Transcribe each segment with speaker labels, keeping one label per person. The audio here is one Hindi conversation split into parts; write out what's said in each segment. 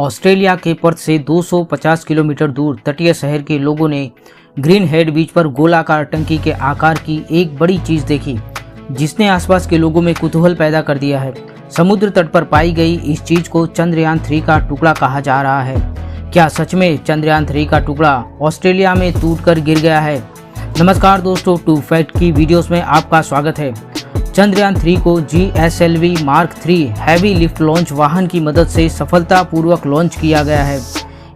Speaker 1: ऑस्ट्रेलिया के पर्थ से 250 किलोमीटर दूर तटीय शहर के लोगों ने ग्रीन हेड बीच पर गोलाकार टंकी के आकार की एक बड़ी चीज देखी, जिसने आसपास के लोगों में कुतूहल पैदा कर दिया है। समुद्र तट पर पाई गई इस चीज को चंद्रयान 3 का टुकड़ा कहा जा रहा है। क्या सच में चंद्रयान 3 का टुकड़ा ऑस्ट्रेलिया में टूटकर गिर गया है? नमस्कार दोस्तों, टू फैक्ट की वीडियोस में आपका स्वागत है। चंद्रयान 3 को GSLV mark 3 heavy lift launch वाहन की मदद से सफलतापूर्वक लॉन्च किया गया है।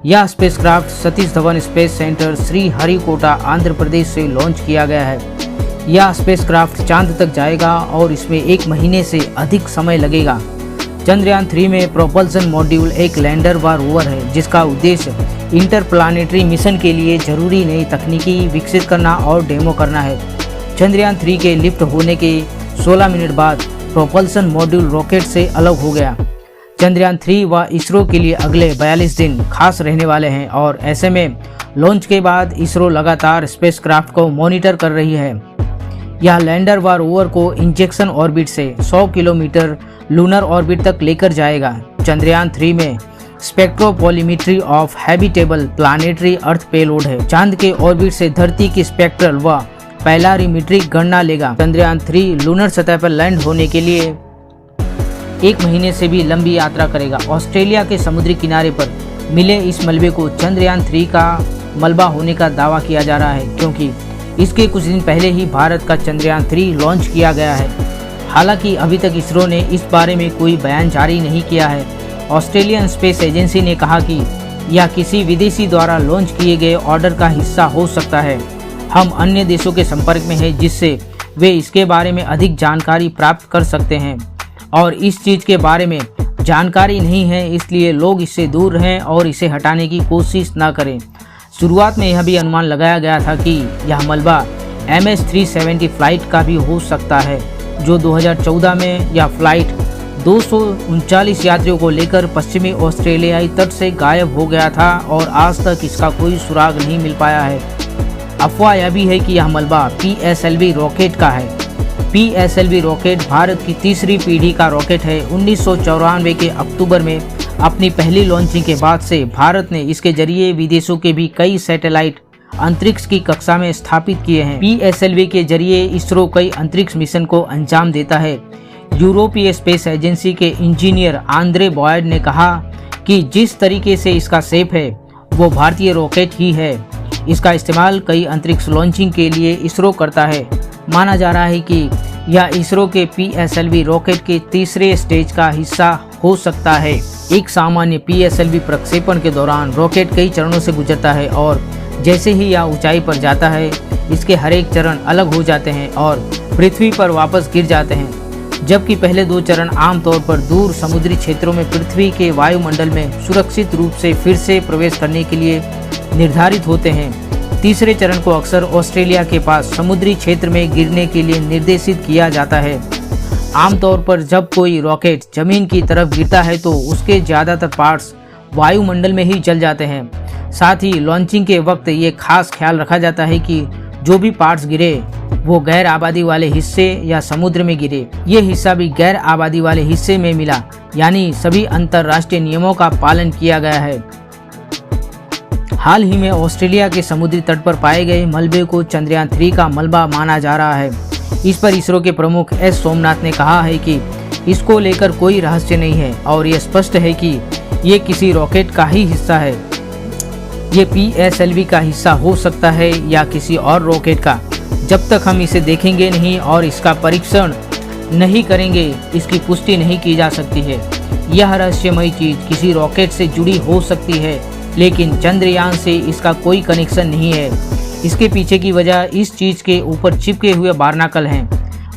Speaker 1: यह spacecraft Satish Dhawan space centre Sriharikota Andhra Pradesh से लॉन्च किया गया है। यह स्पेसक्राफ्ट चांद तक जाएगा और इसमें 1 महीने से अधिक समय लगेगा। चंद्रयान 3 में प्रोपल्सन मॉड्यूल एक लैंडर व रोवर है, जिसका उद्देश्य इंटरप्लानेटरी मिशन के लिए जरूरी नई तकनीकी विकसित करना और डेमो करना है। चंद्रयान 3 के लिफ्ट होने के 16 मिनट बाद प्रोपल्सन मॉड्यूल रॉकेट से अलग हो गया। चंद्रयान 3 व इसरो के लिए अगले 42 दिन खास रहने वाले हैं और ऐसे में लॉन्च के बाद इसरो लगातार स्पेसक्राफ्ट को मॉनिटर कर रही है। यह लैंडर व रोवर को इंजेक्शन ऑर्बिट से 100 किलोमीटर लूनर ऑर्बिट तक लेकर जाएगा। चंद्रयान 3 में spectropolarimetry of habitable planetary earth payload है। चांद के ऑर्बिट से धरती की स्पेक्ट्रल व पैलारीमेट्रिक गणना लेगा। चंद्रयान 3 लूनर सतह पर लैंड होने के लिए 1 महीने से भी लंबी यात्रा करेगा। ऑस्ट्रेलिया के समुद्री किनारे पर मिले इस मलबे को चंद्रयान 3 का मलबा होने का दावा किया जा रहा है, क्योंकि इसके कुछ दिन पहले ही भारत का चंद्रयान 3 लॉन्च किया गया है। हालांकि अभी तक इसरो ने इस बारे में कोई बयान जारी नहीं किया है। ऑस्ट्रेलियन स्पेस एजेंसी ने कहा कि यह किसी विदेशी द्वारा लॉन्च किए गए ऑर्डर का हिस्सा हो सकता है। हम अन्य देशों के संपर्क में हैं, जिससे वे इसके बारे में अधिक जानकारी प्राप्त कर सकते हैं, और इस चीज़ के बारे में जानकारी नहीं है, इसलिए लोग इससे दूर रहें और इसे हटाने की कोशिश न करें। शुरुआत में यह भी अनुमान लगाया गया था कि यह मलबा MS-370 फ्लाइट का भी हो सकता है, जो 2014 में यह फ्लाइट 239 यात्रियों को लेकर पश्चिमी ऑस्ट्रेलियाई तट से गायब हो गया था और आज तक इसका कोई सुराग नहीं मिल पाया है। अफवाह यह भी है कि यह मलबा PSLV रॉकेट का है। PSLV रॉकेट भारत की तीसरी पीढ़ी का रॉकेट है। 1994 के अक्टूबर में अपनी पहली लॉन्चिंग के बाद से भारत ने इसके जरिए विदेशों के भी कई सैटेलाइट अंतरिक्ष की कक्षा में स्थापित किए हैं। PSLV के जरिए इसरो कई अंतरिक्ष मिशन को अंजाम देता है। यूरोपीय स्पेस एजेंसी के इंजीनियर आंद्रे बॉयड ने कहा कि जिस तरीके से इसका शेप है वो भारतीय रॉकेट ही है। इसका इस्तेमाल कई अंतरिक्ष लॉन्चिंग के लिए इसरो करता है। माना जा रहा है कि यह इसरो के PSLV रॉकेट के तीसरे स्टेज का हिस्सा हो सकता है। एक सामान्य PSLV प्रक्षेपण के दौरान रॉकेट कई चरणों से गुजरता है और जैसे ही यह ऊंचाई पर जाता है, इसके हर एक चरण अलग हो जाते हैं और पृथ्वी पर वापस गिर जाते हैं, जबकि पहले 2 चरण आमतौर पर दूर समुद्री क्षेत्रों में पृथ्वी के वायुमंडल में सुरक्षित रूप से फिर से प्रवेश करने के लिए निर्धारित होते हैं। तीसरे चरण को अक्सर ऑस्ट्रेलिया के पास समुद्री क्षेत्र में गिरने के लिए निर्देशित किया जाता है। आमतौर पर जब कोई रॉकेट जमीन की तरफ गिरता है तो उसके ज़्यादातर पार्ट्स वायुमंडल में ही जल जाते हैं। साथ ही लॉन्चिंग के वक्त ये खास ख्याल रखा जाता है कि जो भी पार्ट्स गिरे वो गैर आबादी वाले हिस्से या समुद्र में गिरे। ये हिस्सा भी गैर आबादी वाले हिस्से में मिला, यानी सभी अंतर्राष्ट्रीय नियमों का पालन किया गया है। हाल ही में ऑस्ट्रेलिया के समुद्री तट पर पाए गए मलबे को चंद्रयान 3 का मलबा माना जा रहा है। इस पर इसरो के प्रमुख S सोमनाथ ने कहा है कि इसको लेकर कोई रहस्य नहीं है और ये स्पष्ट है कि ये किसी रॉकेट का ही हिस्सा है। ये PSLV का हिस्सा हो सकता है या किसी और रॉकेट का। जब तक हम इसे देखेंगे नहीं और इसका परीक्षण नहीं करेंगे, इसकी पुष्टि नहीं की जा सकती है। यह रहस्यमयी चीज़ किसी रॉकेट से जुड़ी हो सकती है, लेकिन चंद्रयान से इसका कोई कनेक्शन नहीं है। इसके पीछे की वजह इस चीज़ के ऊपर चिपके हुए बार्नाकल हैं।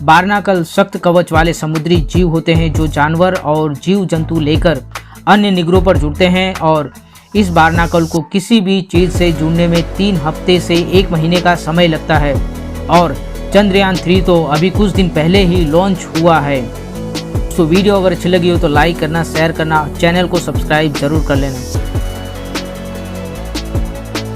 Speaker 1: बार्नाकल सख्त कवच वाले समुद्री जीव होते हैं जो जानवर और जीव जंतु लेकर अन्य निगरों पर जुड़ते हैं, और इस बार्नाकल को किसी भी चीज़ से जुड़ने में 3 हफ्ते से 1 महीने का समय लगता है। और चंद्रयान 3 तो अभी कुछ दिन पहले ही लॉन्च हुआ है। तो वीडियो अगर अच्छी लगी हो तो लाइक करना, शेयर करना, चैनल को सब्सक्राइब जरूर कर लेना।